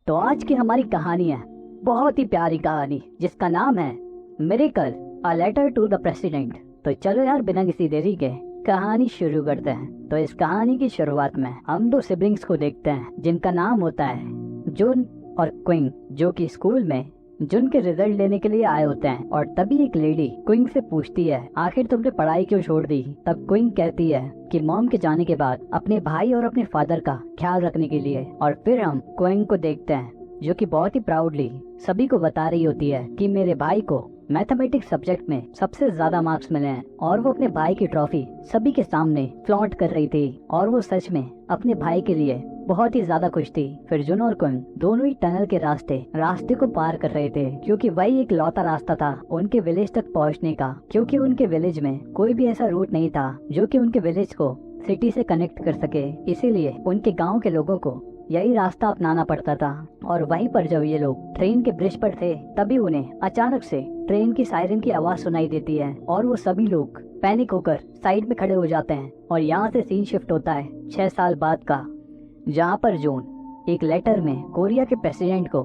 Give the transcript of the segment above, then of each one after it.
तो आज की हमारी कहानी है बहुत ही प्यारी कहानी जिसका नाम है miracle a letter to the president. तो चलो यार बिना किसी देरी के कहानी शुरू करते हैं। तो इस कहानी की शुरुआत में हम दो सिबलिंग्स को देखते हैं जिनका नाम होता है जून और क्विंग, जो कि स्कूल में जून के रिजल्ट लेने के लिए आए होते हैं। और तभी एक लेडी क्विंग से पूछती है, आखिर तुमने पढ़ाई क्यों छोड़ दी? तब क्विंग कहती है कि मॉम के जाने के बाद अपने भाई और अपने फादर का ख्याल रखने के लिए। और फिर हम क्विंग को देखते हैं जो कि बहुत ही प्राउडली सभी को बता रही होती है कि मेरे भाई को मैथमेटिक्स सब्जेक्ट में सबसे ज्यादा मार्क्स मिले हैं। और वो अपने भाई की ट्रॉफी सभी के सामने फ्लॉन्ट कर रही थी और वो सच में अपने भाई के लिए बहुत ही ज्यादा खुश थी। फिर जून और क्विंग दोनों ही टनल के रास्ते को पार कर रहे थे, क्योंकि वही एक लौता रास्ता था उनके विलेज तक पहुंचने का। क्योंकि उनके विलेज में कोई भी ऐसा रूट नहीं था जो कि उनके विलेज को सिटी से कनेक्ट कर सके, इसीलिए उनके गांव के लोगों को यही रास्ता अपनाना पड़ता था। और वहीं पर जब ये लोग ट्रेन के ब्रिज पर थे तभी उन्हें अचानक से ट्रेन की सायरन की आवाज सुनाई देती है और वो सभी लोग पैनिक होकर साइड में खड़े हो जाते हैं। और यहाँ से सीन शिफ्ट होता है 6 साल बाद का, जहाँ पर जून एक लेटर में कोरिया के प्रेसिडेंट को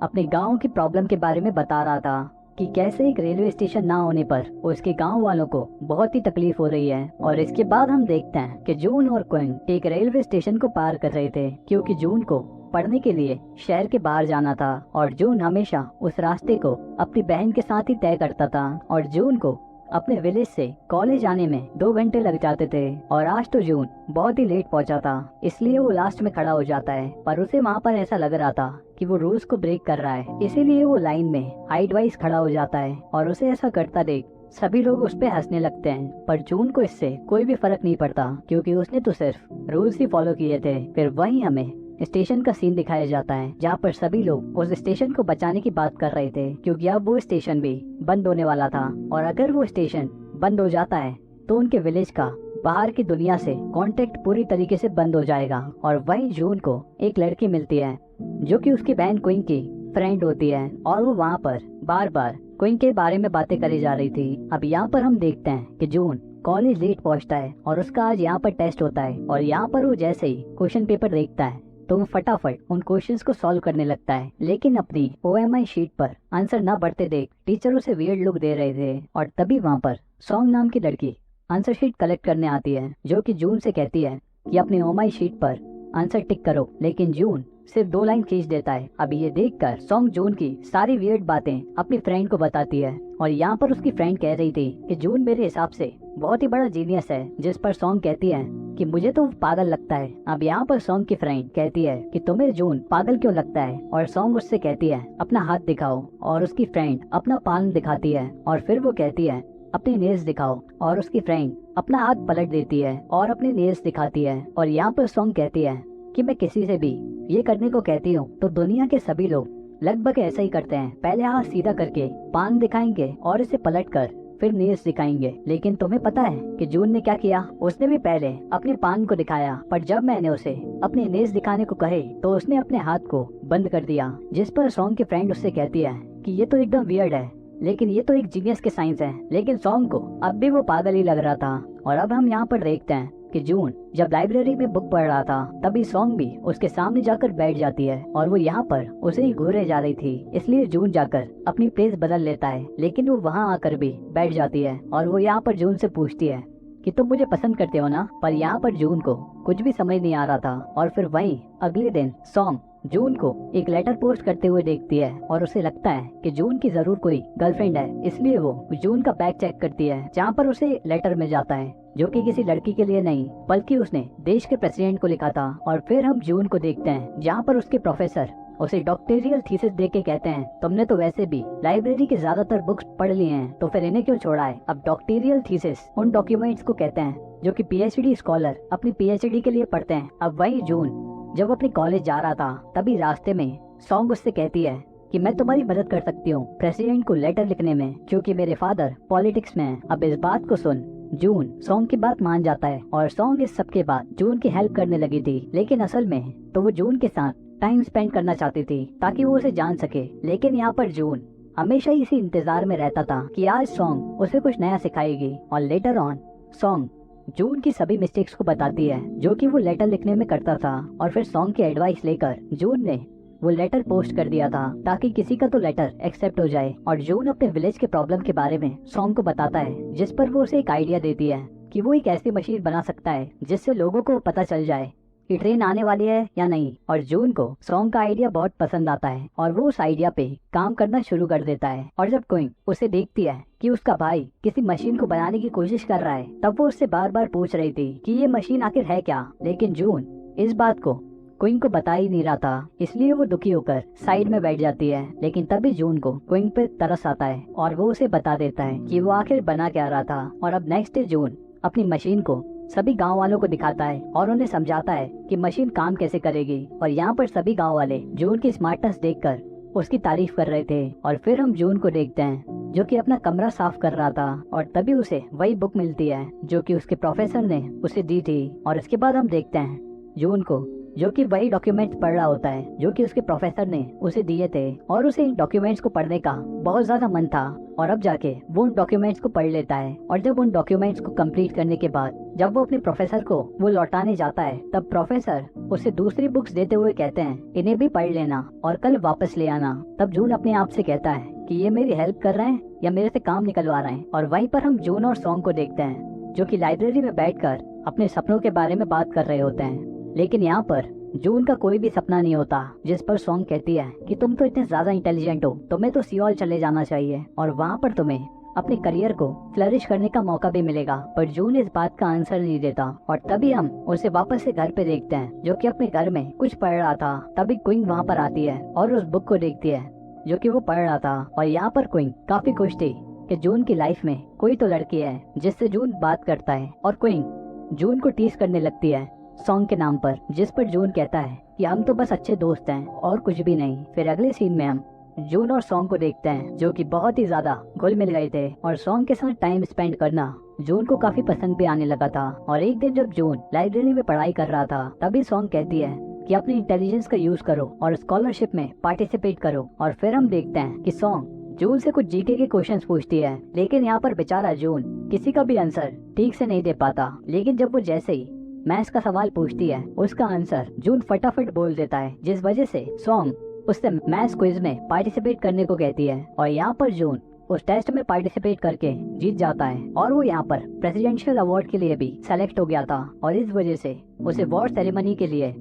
अपने गांव की प्रॉब्लम के बारे में बता रहा था कि कैसे एक रेलवे स्टेशन ना होने पर उसके गांव वालों को बहुत ही तकलीफ हो रही है। और इसके बाद हम देखते हैं कि जून और क्विंग एक रेलवे स्टेशन को पार कर रहे थे, क्योंकि जून को पढ़ने के लिए शहर के बाहर जाना था और जून हमेशा उस रास्ते को अपनी बहन के साथ ही तय करता था। और जून को अपने विलेज से कॉलेज आने में 2 घंटे लग जाते थे। और आज तो जून बहुत ही लेट पहुंचा था, इसलिए वो लास्ट में खड़ा हो जाता है। पर उसे वहाँ पर ऐसा लग रहा था कि वो रूल्स को ब्रेक कर रहा है, इसीलिए वो लाइन में हाइट वाइज खड़ा हो जाता है। और उसे ऐसा करता देख सभी लोग उस पे हंसने लगते हैं, पर जून को इससे कोई भी फर्क नहीं पड़ता, क्योंकि उसने तो सिर्फ रूल्स ही फॉलो किए थे। फिर वहीं हमें स्टेशन का सीन दिखाया जाता है, जहाँ पर सभी लोग उस स्टेशन को बचाने की बात कर रहे थे, क्योंकि अब वो स्टेशन भी बंद होने वाला था। और अगर वो स्टेशन बंद हो जाता है तो उनके विलेज का बाहर की दुनिया से कांटेक्ट पूरी तरीके से बंद हो जाएगा। और वहीं जून को एक लड़की मिलती है जो कि उसकी बहन क्विंग की फ्रेंड होती है, और वो वहाँ पर बार बार क्विंग के बारे में बातें करी जा रही थी। अब यहाँ पर हम देखते हैं कि जून कॉलेज लेट पहुँचता है और उसका आज यहाँ पर टेस्ट होता है। और यहाँ पर वो जैसे ही क्वेश्चन पेपर देखता है तो वो फटाफट उन क्वेश्चंस को सॉल्व करने लगता है, लेकिन अपनी OMI शीट पर आंसर न बढ़ते देख टीचर उसे वियर्ड लुक दे रहे थे। और तभी वहाँ पर सॉन्ग नाम की लड़की आंसर शीट कलेक्ट करने आती है, जो कि जून से कहती है कि अपनी OMI शीट पर आंसर टिक करो, लेकिन जून सिर्फ 2 लाइन खींच देता है। अब ये देखकर सॉन्ग जून की सारी वियर्ड बातें अपनी फ्रेंड को बताती है। और यहाँ पर उसकी फ्रेंड कह रही थी कि जून मेरे हिसाब से बहुत ही बड़ा जीनियस है, जिस पर सॉन्ग कहती है कि मुझे तो पागल लगता है। अब यहाँ पर सॉन्ग की फ्रेंड कहती है कि तुम्हें जून पागल क्यों लगता है? और सॉन्ग उससे कहती है अपना हाथ दिखाओ, और उसकी फ्रेंड अपना पाल्म दिखाती है। और फिर वो कहती है अपने नेल्स दिखाओ, और उसकी फ्रेंड अपना हाथ पलट देती है और अपने नेल्स दिखाती है। और यहाँ पर सॉन्ग कहती है कि मैं किसी से भी ये करने को कहती हूँ तो दुनिया के सभी लोग लगभग ऐसा ही करते हैं, पहले हाथ सीधा करके पान दिखाएंगे और इसे पलट कर फिर नेल्स दिखाएंगे। लेकिन तुम्हें पता है कि जून ने क्या किया? उसने भी पहले अपने पान को दिखाया, पर जब मैंने उसे अपने नेल्स दिखाने को कहे तो उसने अपने हाथ को बंद कर दिया। जिस पर सॉन्ग की फ्रेंड उससे कहती है कि ये तो एकदम वियर्ड है, लेकिन ये तो एक जीनियस के साइंस है। लेकिन सॉन्ग को अब भी वो पागल ही लग रहा था। और अब हम यहाँ पर देखते हैं कि जून जब लाइब्रेरी में बुक पढ़ रहा था तभी सॉन्ग भी उसके सामने जाकर बैठ जाती है, और वो यहाँ पर उसे ही घूरे जा रही थी, इसलिए जून जाकर अपनी प्लेस बदल लेता है। लेकिन वो वहाँ आकर भी बैठ जाती है और वो यहाँ पर जून से पूछती है कि तुम मुझे पसंद करते हो ना? पर यहाँ पर जून को कुछ भी समझ नहीं आ रहा था। और फिर वहीं अगले दिन सॉन्ग जून को एक लेटर पोस्ट करते हुए देखती है और उसे लगता है कि जून की जरूर कोई गर्लफ्रेंड है, इसलिए वो जून का बैग चेक करती है, जहाँ पर उसे लेटर मिल जाता है जो कि किसी लड़की के लिए नहीं बल्कि उसने देश के प्रेसिडेंट को लिखा था। और फिर हम जून को देखते हैं जहाँ पर उसके प्रोफेसर उसे डॉक्टोरियल थीसिस देख के कहते हैं तुमने तो वैसे भी लाइब्रेरी की ज्यादातर बुक्स पढ़ ली हैं, तो फिर इन्हें क्यों छोड़ा है? अब डॉक्टोरियल थीसिस उन डॉक्यूमेंट्स को कहते हैं जो कि PhD स्कॉलर अपनी PhD के लिए पढ़ते हैं। अब वही जून जब अपने कॉलेज जा रहा था तभी रास्ते में सॉन्ग उससे कहती है कि मैं तुम्हारी मदद कर सकती हूँ प्रेसिडेंट को लेटर लिखने में, क्योंकि मेरे फादर पॉलिटिक्स में हैं। अब इस बात को सुन जून सॉन्ग की बात मान जाता है और सॉन्ग इस सब के बाद जून की हेल्प करने लगी थी, लेकिन असल में तो वो जून के साथ टाइम स्पेंड करना चाहती थी ताकि वो उसे जान सके। लेकिन यहाँ पर जून हमेशा इसी इंतजार में रहता था कि आज सॉन्ग उसे कुछ नया सिखाएगी। और लेटर ऑन सॉन्ग जून की सभी मिस्टेक्स को बताती है जो कि वो लेटर लिखने में करता था। और फिर सॉन्ग की एडवाइस लेकर जून ने वो लेटर पोस्ट कर दिया था ताकि किसी का तो लेटर एक्सेप्ट हो जाए। और जून अपने विलेज के प्रॉब्लम के बारे में सॉन्ग को बताता है, जिस पर वो उसे एक आइडिया देती है कि वो एक ऐसी मशीन बना सकता है जिससे लोगों को पता चल जाए कि ट्रेन आने वाली है या नहीं। और जून को सॉन्ग का आइडिया बहुत पसंद आता है और वो उस आइडिया पे काम करना शुरू कर देता है। और जब क्विंग उसे देखती है कि उसका भाई किसी मशीन को बनाने की कोशिश कर रहा है, तब वो उससे बार बार पूछ रही थी कि ये मशीन आखिर है क्या। लेकिन जून इस बात को क्विंग को बता ही नहीं रहा था, इसलिए वो दुखी होकर साइड में बैठ जाती है। लेकिन तभी जून को क्विंग पे तरस आता है और वो उसे बता देता है कि वो आखिर बना क्या रहा था। और अब नेक्स्ट डे जून अपनी मशीन को सभी गांव वालों को दिखाता है और उन्हें समझाता है कि मशीन काम कैसे करेगी। और यहाँ पर सभी गांव वाले जून की स्मार्टनेस देखकर उसकी तारीफ कर रहे थे। और फिर हम जून को देखते हैं जो कि अपना कमरा साफ कर रहा था और तभी उसे वही बुक मिलती है जो कि उसके प्रोफेसर ने उसे दी थी। और इसके बाद हम देखते हैं जून को जो कि वही डॉक्यूमेंट्स पढ़ रहा होता है जो कि उसके प्रोफेसर ने उसे दिए थे। और उसे इन डॉक्यूमेंट्स को पढ़ने का बहुत ज्यादा मन था और अब जाके वो उन डॉक्यूमेंट्स को पढ़ लेता है। और जब उन डॉक्यूमेंट्स को कंप्लीट करने के बाद जब वो अपने प्रोफेसर को वो लौटाने जाता है, तब प्रोफेसर उसे दूसरी बुक्स देते हुए कहते हैं इन्हें भी पढ़ लेना और कल वापस ले आना। तब जून अपने आप से कहता है कि ये मेरी हेल्प कर रहे हैं या मेरे से काम निकलवा रहे हैं। और वहीं पर हम जून और सॉन्ग को देखते हैं जो कि लाइब्रेरी में बैठकर अपने सपनों के बारे में बात कर रहे होते हैं। लेकिन यहाँ पर जून का कोई भी सपना नहीं होता, जिस पर सॉन्ग कहती है कि तुम तो इतने ज्यादा इंटेलिजेंट हो, तुम्हें तो सियोल चले जाना चाहिए और वहाँ पर तुम्हें अपने करियर को फ्लरिश करने का मौका भी मिलेगा। पर जून इस बात का आंसर नहीं देता। और तभी हम उसे वापस से घर पे देखते हैं जो कि अपने घर में कुछ पढ़ रहा था। तभी क्विंग वहाँ पर आती है और उस बुक को देखती है जो कि वो पढ़ रहा था। और यहाँ पर क्विंग काफी खुश थी कि जून की लाइफ में कोई तो लड़की है जिससे जून बात करता है। और क्विंग जून को टीज करने लगती है सॉन्ग के नाम पर, जिस पर जून कहता है कि हम तो बस अच्छे दोस्त हैं और कुछ भी नहीं। फिर अगले सीन में हम जून और सॉन्ग को देखते हैं जो कि बहुत ही ज्यादा घुल मिल गए थे और सॉन्ग के साथ टाइम स्पेंड करना जून को काफी पसंद भी आने लगा था। और एक दिन जब जून लाइब्रेरी में पढ़ाई कर रहा था, तभी सॉन्ग कहती है कि अपनी इंटेलिजेंस का यूज करो और स्कॉलरशिप में पार्टिसिपेट करो। और फिर हम देखते हैं कि सॉन्ग जून से कुछ जीके के क्वेश्चंस पूछती है, लेकिन यहाँ पर बेचारा जून किसी का भी आंसर ठीक से नहीं दे पाता। लेकिन जब वो जैसे ही मैथ्स का सवाल पूछती है, उसका आंसर जून फटाफट बोल देता है, जिस वजह से सॉन्ग उससे मैथ्स क्विज में पार्टिसिपेट करने को कहती है। और यहाँ पर जून उस टेस्ट में पार्टिसिपेट करके जीत जाता है और वो यहाँ पर प्रेसिडेंशियल अवार्ड के लिए भी सेलेक्ट हो गया था। और इस वजह से उसे अवार्ड सेरेमनी के लिए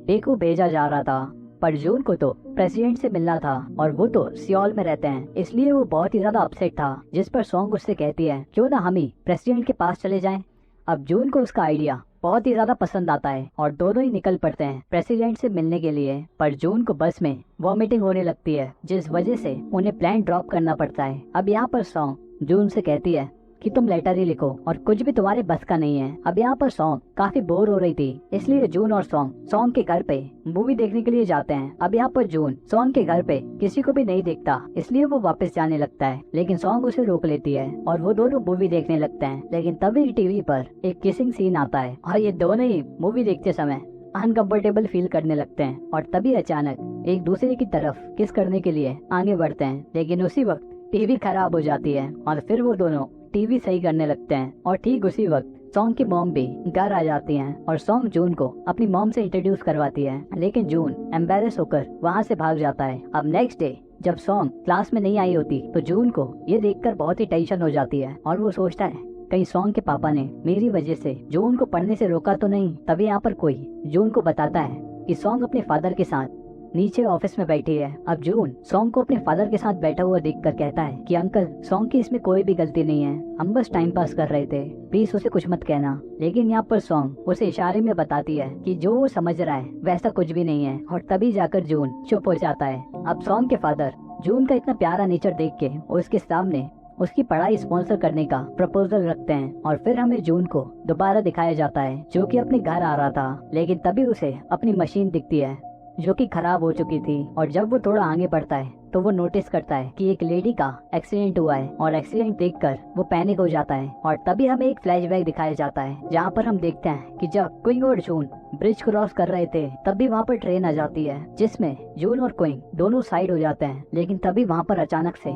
डेको भेजा जा रहा था। पर जून को तो प्रेसिडेंट से मिलना था और वो तो सियोल में रहते हैं, इसलिए वो बहुत ही ज्यादा अपसेट था। जिस पर सॉन्ग उससे कहती है क्यों ना हम ही प्रेसिडेंट के पास चले जाएं। अब जून को उसका आइडिया बहुत ही ज्यादा पसंद आता है और दोनों ही निकल पड़ते हैं प्रेसिडेंट से मिलने के लिए। पर जून को बस में वॉमिटिंग होने लगती है, जिस वजह से उन्हें प्लान ड्रॉप करना पड़ता है। अब यहाँ पर सॉन्ग जून से कहती है कि तुम लेटर ही लिखो और कुछ भी तुम्हारे बस का नहीं है। अब यहाँ पर सॉन्ग काफी बोर हो रही थी, इसलिए जून और सॉन्ग के घर पे मूवी देखने के लिए जाते हैं। अब यहाँ पर जून सॉन्ग के घर पे किसी को भी नहीं देखता, इसलिए वो वापस जाने लगता है, लेकिन सॉन्ग उसे रोक लेती है और वो दोनों मूवी देखने लगते हैं। लेकिन तभी टीवी पर एक किसिंग सीन आता है और ये दोनों ही मूवी देखते समय अनकंफर्टेबल फील करने लगते हैं। और तभी अचानक एक दूसरे की तरफ किस करने के लिए आगे बढ़ते हैं, लेकिन उसी वक्त टीवी खराब हो जाती है और फिर वो दोनों टीवी सही करने लगते हैं। और ठीक उसी वक्त सॉन्ग की मॉम भी घर आ जाती हैं और सॉन्ग जून को अपनी मॉम से इंट्रोड्यूस करवाती है, लेकिन जून एम्बेरस होकर वहाँ से भाग जाता है। अब नेक्स्ट डे जब सॉन्ग क्लास में नहीं आई होती, तो जून को ये देखकर बहुत ही टेंशन हो जाती है और वो सोचता है कहीं सॉन्ग के पापा ने मेरी वजह से जून को पढ़ने से रोका तो नहीं। तभी यहाँ पर कोई जून को बताता है कि सॉन्ग अपने फादर के साथ नीचे ऑफिस में बैठी है। अब जून सॉन्ग को अपने फादर के साथ बैठा हुआ देखकर कहता है कि अंकल, सॉन्ग की इसमें कोई भी गलती नहीं है, हम बस टाइम पास कर रहे थे, प्लीज उसे कुछ मत कहना। लेकिन यहाँ पर सॉन्ग उसे इशारे में बताती है कि जो वो समझ रहा है वैसा कुछ भी नहीं है और तभी जाकर जून चुप हो जाता है। अब सॉन्ग के फादर जून का इतना प्यारा नेचर देख के उसके सामने उसकी पढ़ाई स्पॉन्सर करने का प्रपोजल रखते हैं। और फिर हमें जून को दोबारा दिखाया जाता है जो कि अपने घर आ रहा था, लेकिन तभी उसे अपनी मशीन दिखती है जो कि खराब हो चुकी थी। और जब वो थोड़ा आगे बढ़ता है तो वो नोटिस करता है कि एक लेडी का एक्सीडेंट हुआ है और एक्सीडेंट देखकर वो पैनिक हो जाता है। और तभी हमें एक फ्लैशबैक दिखाया जाता है जहाँ पर हम देखते हैं कि जब क्विंग और जून ब्रिज क्रॉस कर रहे थे, तभी वहाँ पर ट्रेन आ जाती है जिसमें जून और क्विंग दोनों साइड हो जाते हैं। लेकिन तभी वहाँ पर अचानक से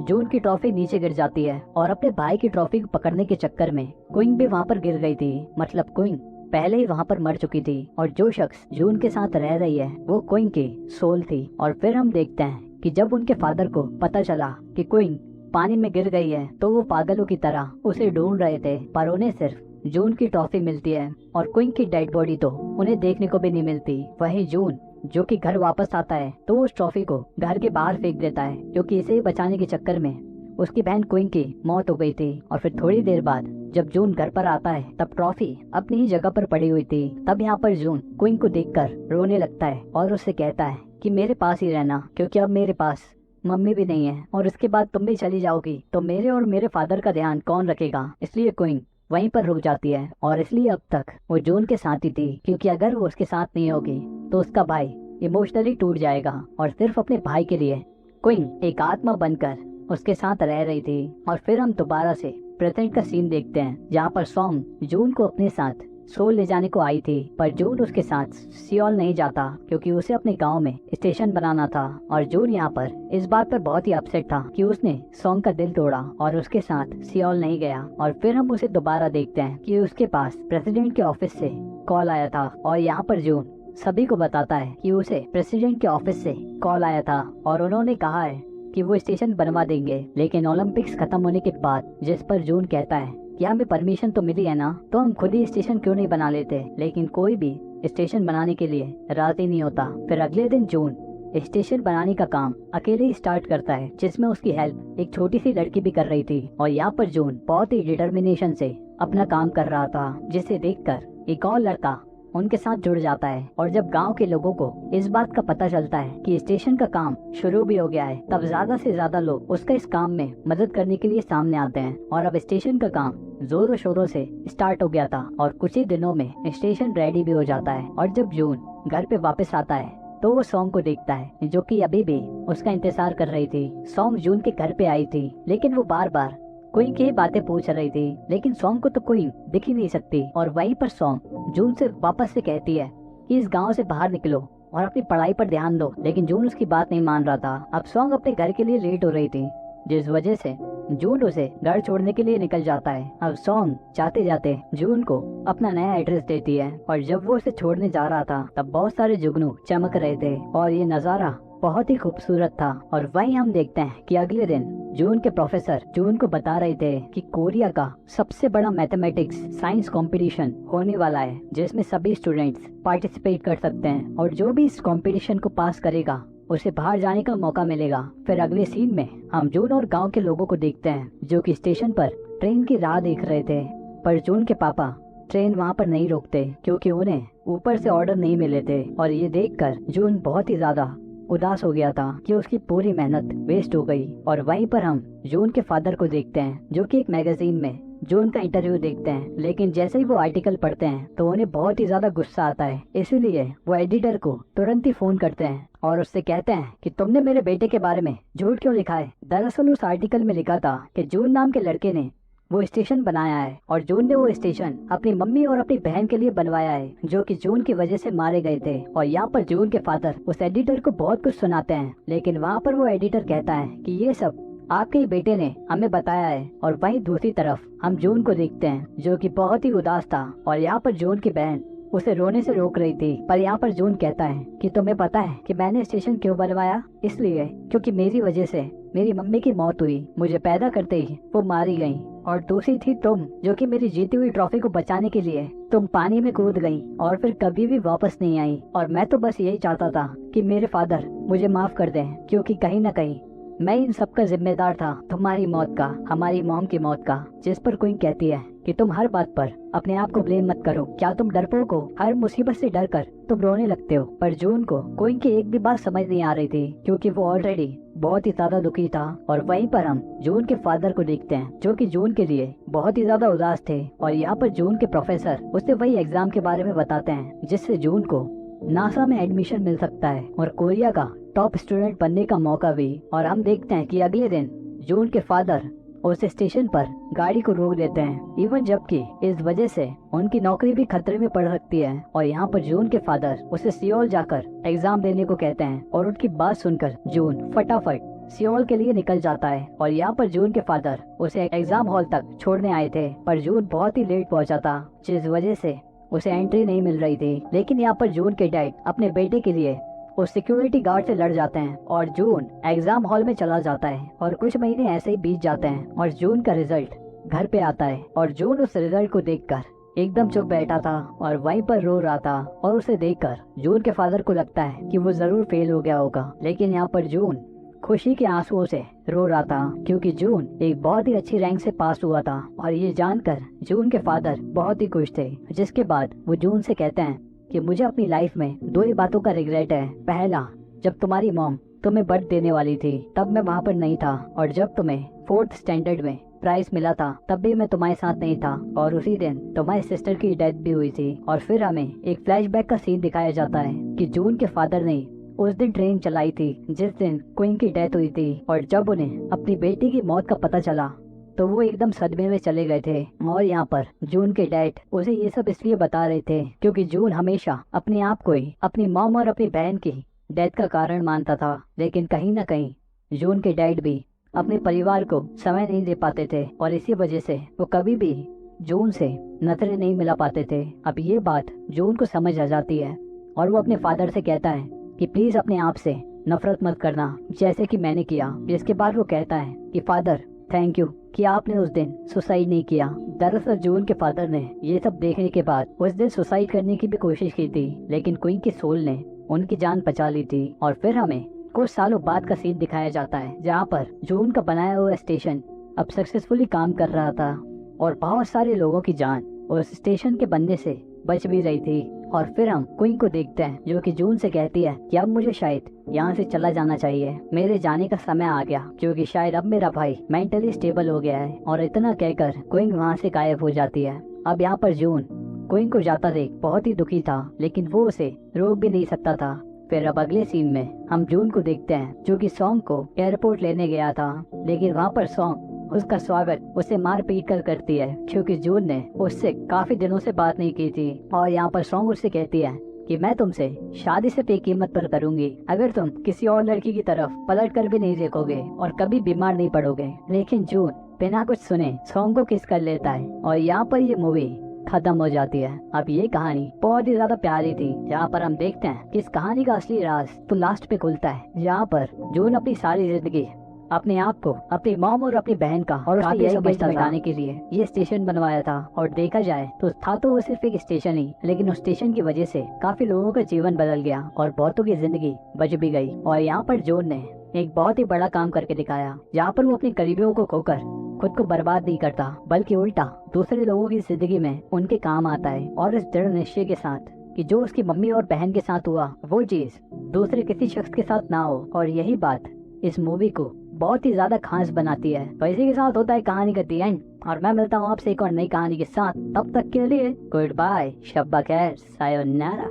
जून की ट्रॉफी नीचे गिर जाती है और अपने भाई की ट्रॉफी को पकड़ने के चक्कर में क्विंग भी वहाँ पर गिर गई थी। मतलब क्विंग पहले ही वहाँ पर मर चुकी थी और जो शख्स जून के साथ रह रही है वो क्विन की सोल थी। और फिर हम देखते हैं कि जब उनके फादर को पता चला कि क्विन पानी में गिर गई है तो वो पागलों की तरह उसे ढूंढ रहे थे, पर उन्हें सिर्फ जून की ट्रॉफी मिलती है और क्विन की डेड बॉडी तो उन्हें देखने को भी नहीं मिलती। वहीं जून जो कि घर वापस आता है तो उस ट्रॉफी को घर के बाहर फेंक देता है, क्योंकि इसे बचाने के चक्कर में उसकी बहन क्विन की मौत हो गई थी। और फिर थोड़ी देर बाद जब जून घर पर आता है तब ट्रॉफी अपनी ही जगह पर पड़ी हुई थी। तब यहाँ पर जून क्विन को देखकर रोने लगता है और उससे कहता है कि मेरे पास ही रहना, क्योंकि अब मेरे पास मम्मी भी नहीं है और उसके बाद तुम भी चली जाओगी तो मेरे और मेरे फादर का ध्यान कौन रखेगा। इसलिए क्विन वहीं पर रुक जाती है और इसलिए अब तक वो जून के साथ ही थी, क्योंकि अगर वो उसके साथ नहीं होगी तो उसका भाई इमोशनली टूट जाएगा। और सिर्फ अपने भाई के लिए क्विन एक आत्मा बनकर उसके साथ रह रही थी। और फिर हम दोबारा से प्रेजेंट का सीन देखते हैं जहाँ पर सॉन्ग जून को अपने साथ सोल ले जाने को आई थी, पर जून उसके साथ सियोल नहीं जाता क्योंकि उसे अपने गांव में स्टेशन बनाना था। और जून यहाँ पर इस बात पर बहुत ही अपसेट था कि उसने सॉन्ग का दिल तोड़ा और उसके साथ सियोल नहीं गया। और फिर हम उसे दोबारा देखते हैं कि उसके पास प्रेसिडेंट के ऑफिस से कॉल आया था और यहाँ पर जून सभी को बताता है कि उसे प्रेसिडेंट के ऑफिस से कॉल आया था और उन्होंने कहा है कि वो स्टेशन बनवा देंगे, लेकिन ओलंपिक्स खत्म होने के बाद। जिस पर जून कहता है कि हमें परमिशन तो मिली है ना, तो हम खुद ही स्टेशन क्यों नहीं बना लेते। लेकिन कोई भी स्टेशन बनाने के लिए राजी नहीं होता। फिर अगले दिन जून स्टेशन बनाने का काम अकेले ही स्टार्ट करता है, जिसमें उसकी हेल्प एक छोटी सी लड़की भी कर रही थी। और यहाँ पर जून बहुत ही डिटर्मिनेशन से अपना काम कर रहा था, जिसे देखकर एक और लड़का उनके साथ जुड़ जाता है। और जब गांव के लोगों को इस बात का पता चलता है कि स्टेशन का काम शुरू भी हो गया है, तब ज्यादा से ज्यादा लोग उसका इस काम में मदद करने के लिए सामने आते हैं। और अब स्टेशन का काम जोरों शोरों से स्टार्ट हो गया था और कुछ ही दिनों में स्टेशन रेडी भी हो जाता है। और जब जून घर पे वापस आता है तो वो सॉन्ग को देखता है, जो कि अभी भी उसका इंतजार कर रही थी। सॉन्ग जून के घर पे आई थी, लेकिन वो बार बार क्वीन की बातें पूछ रही थी, लेकिन सॉन्ग को तो क्वीन दिख ही नहीं सकती। और वहीं पर सॉन्ग जून से वापस से कहती है कि इस गांव से बाहर निकलो और अपनी पढ़ाई पर ध्यान दो, लेकिन जून उसकी बात नहीं मान रहा था। अब सॉन्ग अपने घर के लिए लेट हो रही थी, जिस वजह से जून उसे घर छोड़ने के लिए निकल जाता है। अब सॉन्ग जाते जाते जून को अपना नया एड्रेस देती है और जब वो उसे छोड़ने जा रहा था तब बहुत सारे जुगनू चमक रहे थे और ये नजारा बहुत ही खूबसूरत था। और वहीं हम देखते हैं कि अगले दिन जून के प्रोफेसर जून को बता रहे थे कि कोरिया का सबसे बड़ा मैथमेटिक्स साइंस कंपटीशन होने वाला है, जिसमें सभी स्टूडेंट्स पार्टिसिपेट कर सकते हैं और जो भी इस कंपटीशन को पास करेगा उसे बाहर जाने का मौका मिलेगा। फिर अगले सीन में हम जून और गांव के लोगों को देखते हैं जो कि स्टेशन पर ट्रेन की राह देख रहे थे, पर जून के पापा ट्रेन वहाँ पर नहीं रोकते क्योंकि उन्हें ऊपर से ऑर्डर नहीं मिले थे। और ये देखकर जून बहुत ही ज्यादा उदास हो गया था कि उसकी पूरी मेहनत वेस्ट हो गई। और वहीं पर हम जून के फादर को देखते हैं जो कि एक मैगजीन में जून का इंटरव्यू देखते हैं, लेकिन जैसे ही वो आर्टिकल पढ़ते हैं तो उन्हें बहुत ही ज्यादा गुस्सा आता है। इसीलिए वो एडिटर को तुरंत ही फोन करते हैं और उससे कहते हैं कि तुमने मेरे बेटे के बारे में झूठ क्यों लिखा है। दरअसल उस आर्टिकल में लिखा था कि जून नाम के लड़के ने वो स्टेशन बनाया है और जून ने वो स्टेशन अपनी मम्मी और अपनी बहन के लिए बनवाया है, जो कि जून की वजह से मारे गए थे। और यहाँ पर जून के फादर उस एडिटर को बहुत कुछ सुनाते हैं, लेकिन वहाँ पर वो एडिटर कहता है कि ये सब आपके ही बेटे ने हमें बताया है। और वहीं दूसरी तरफ हम जून को देखते हैं जो कि बहुत ही उदास था और यहाँ पर जून की बहन उसे रोने से रोक रही थी। पर यहाँ पर जून कहता है कि तुम्हें पता है कि मैंने स्टेशन क्यों बनवाया? इसलिए क्योंकि मेरी वजह से मेरी मम्मी की मौत हुई, मुझे पैदा करते ही वो मारी गई। और दूसरी थी तुम, जो कि मेरी जीती हुई ट्रॉफी को बचाने के लिए तुम पानी में कूद गई और फिर कभी भी वापस नहीं आई। और मैं तो बस यही चाहता था कि मेरे फादर मुझे माफ कर दें, क्योंकि कहीं न कहीं मैं इन सब का जिम्मेदार था, तुम्हारी मौत का, हमारी मॉम की मौत का। जिस पर क्वीन कहती है कि तुम हर बात पर अपने आप को ब्लेम मत करो, क्या तुम डरपोक हो? हर मुसीबत से डर कर तुम रोने लगते हो। पर जून को क्वीन की एक भी बात समझ नहीं आ रही थी, क्योंकि वो ऑलरेडी बहुत ही ज्यादा दुखी था। और वहीं पर हम जून के फादर को देखते हैं जो कि जून के लिए बहुत ही ज्यादा उदास थे। और यहाँ पर जून के प्रोफेसर उसे वही एग्जाम के बारे में बताते हैं जिससे जून को नासा में एडमिशन मिल सकता है और कोरिया का टॉप स्टूडेंट बनने का मौका भी। और हम देखते हैं कि अगले दिन जून के फादर उस स्टेशन पर गाड़ी को रोक देते हैं, इवन जबकि इस वजह से उनकी नौकरी भी खतरे में पड़ सकती है। और यहाँ पर जून के फादर उसे सियोल जाकर एग्जाम देने को कहते हैं और उनकी बात सुनकर जून फटाफट सियोल के लिए निकल जाता है। और यहाँ पर जून के फादर उसे एग्जाम हॉल तक छोड़ने आए थे, पर जून बहुत ही लेट पहुंचा था, जिस वजह से उसे एंट्री नहीं मिल रही थी। लेकिन यहाँ पर जून के डैड अपने बेटे के लिए उस सिक्योरिटी गार्ड से लड़ जाते हैं और जून एग्जाम हॉल में चला जाता है। और कुछ महीने ऐसे ही बीत जाते हैं और जून का रिजल्ट घर पे आता है और जून उस रिजल्ट को देखकर एकदम चुप बैठा था और वहीं पर रो रहा था। और उसे देखकर जून के फादर को लगता है कि वो जरूर फेल हो गया होगा। लेकिन यहाँ पर जून खुशी के आंसुओं से रो रहा था क्योंकि जून एक बहुत ही अच्छी रैंक से पास हुआ था। और ये जानकर जून के फादर बहुत ही खुश थे। जिसके बाद वो जून से कहते हैं कि मुझे अपनी लाइफ में 2 ही बातों का रिग्रेट है। पहला, जब तुम्हारी मॉम तुम्हें बर्थ देने वाली थी तब मैं वहाँ पर नहीं था, और जब तुम्हें 4th स्टैंडर्ड में प्राइज मिला था तब भी मैं तुम्हारे साथ नहीं था, और उसी दिन तुम्हारी सिस्टर की डेथ भी हुई थी। और फिर हमें एक फ्लैशबैक का सीन दिखाया जाता है कि जून के फादर ने उस दिन ट्रेन चलाई थी जिस दिन क्वीन की डेथ हुई थी। और जब उन्हें अपनी बेटी की मौत का पता चला तो वो एकदम सदमे में चले गए थे। और यहाँ पर जून के डैड उसे ये सब इसलिए बता रहे थे क्योंकि जून हमेशा अपने आप को ही अपनी मॉम और अपनी बहन की डेथ का कारण मानता था। लेकिन कहीं न कहीं जून के डैड भी अपने परिवार को समय नहीं दे पाते थे और इसी वजह से वो कभी भी जून से नजरें नहीं मिला पाते थे। अब ये बात जून को समझ आ जाती है और वो अपने फादर से कहता है कि प्लीज अपने आप से नफरत मत करना जैसे कि मैंने किया। जिसके बाद वो कहता है कि फादर थैंक यू कि आपने उस दिन सुसाइड नहीं किया। दरअसल जून के फादर ने ये सब देखने के बाद उस दिन सुसाइड करने की भी कोशिश की थी, लेकिन क्वीन की सोल ने उनकी जान बचा ली थी। और फिर हमें कुछ सालों बाद का सीन दिखाया जाता है जहाँ पर जून का बनाया हुआ स्टेशन अब सक्सेसफुली काम कर रहा था और बहुत सारे लोगों की जान उस स्टेशन के बनने से बच भी रही थी। और फिर हम क्वीन को देखते हैं जो कि जून से कहती है कि अब मुझे शायद यहाँ से चला जाना चाहिए, मेरे जाने का समय आ गया क्योंकि शायद अब मेरा भाई मेंटली स्टेबल हो गया है। और इतना कहकर क्वीन वहाँ से गायब हो जाती है। अब यहाँ पर जून क्वीन को जाता देख बहुत ही दुखी था, लेकिन वो उसे रोक भी नहीं सकता था। फिर अब अगले सीन में हम जून को देखते हैं जो कि सॉन्ग को एयरपोर्ट लेने गया था, लेकिन वहाँ पर सॉन्ग उसका स्वागत उसे मार पीट कर करती है क्योंकि जून ने उससे काफी दिनों से बात नहीं की थी। और यहाँ पर सॉन्ग उससे कहती है कि मैं तुमसे शादी सिर्फ एक कीमत पर करूंगी, अगर तुम किसी और लड़की की तरफ पलट कर भी नहीं देखोगे और कभी बीमार नहीं पड़ोगे। लेकिन जून बिना कुछ सुने सॉन्ग को किस कर लेता है और यहाँ पर ये मूवी खत्म हो जाती है। अब ये कहानी बहुत ही ज्यादा प्यारी थी जहाँ पर हम देखते हैं कि इस कहानी का असली राज तो लास्ट पे खुलता है, जहाँ पर जून अपनी सारी जिंदगी अपने आप को अपनी मॉम और अपनी बहन का और यही मिटाने के लिए ये स्टेशन बनवाया था। और देखा जाए तो था तो वो सिर्फ एक स्टेशन ही, लेकिन उस स्टेशन की वजह से काफी लोगों का जीवन बदल गया और बहुतों की जिंदगी बच भी गई। और यहाँ पर जून ने एक बहुत ही बड़ा काम करके दिखाया जहाँ पर वो अपने करीबियों को खोकर खुद को बर्बाद नहीं करता, बल्कि उल्टा दूसरे लोगों की जिंदगी में उनके काम आता है। और इस दृढ़ निश्चय के साथ कि जो उसकी मम्मी और बहन के साथ हुआ वो चीज दूसरे किसी शख्स के साथ ना हो। और यही बात इस मूवी को बहुत ही ज्यादा खास बनाती है। तो इसी के साथ होता है कहानी का दी एंड, और मैं मिलता हूँ आपसे एक और नई कहानी के साथ। तब तक के लिए गुड बाय, शब्बा खैर, सायोनारा।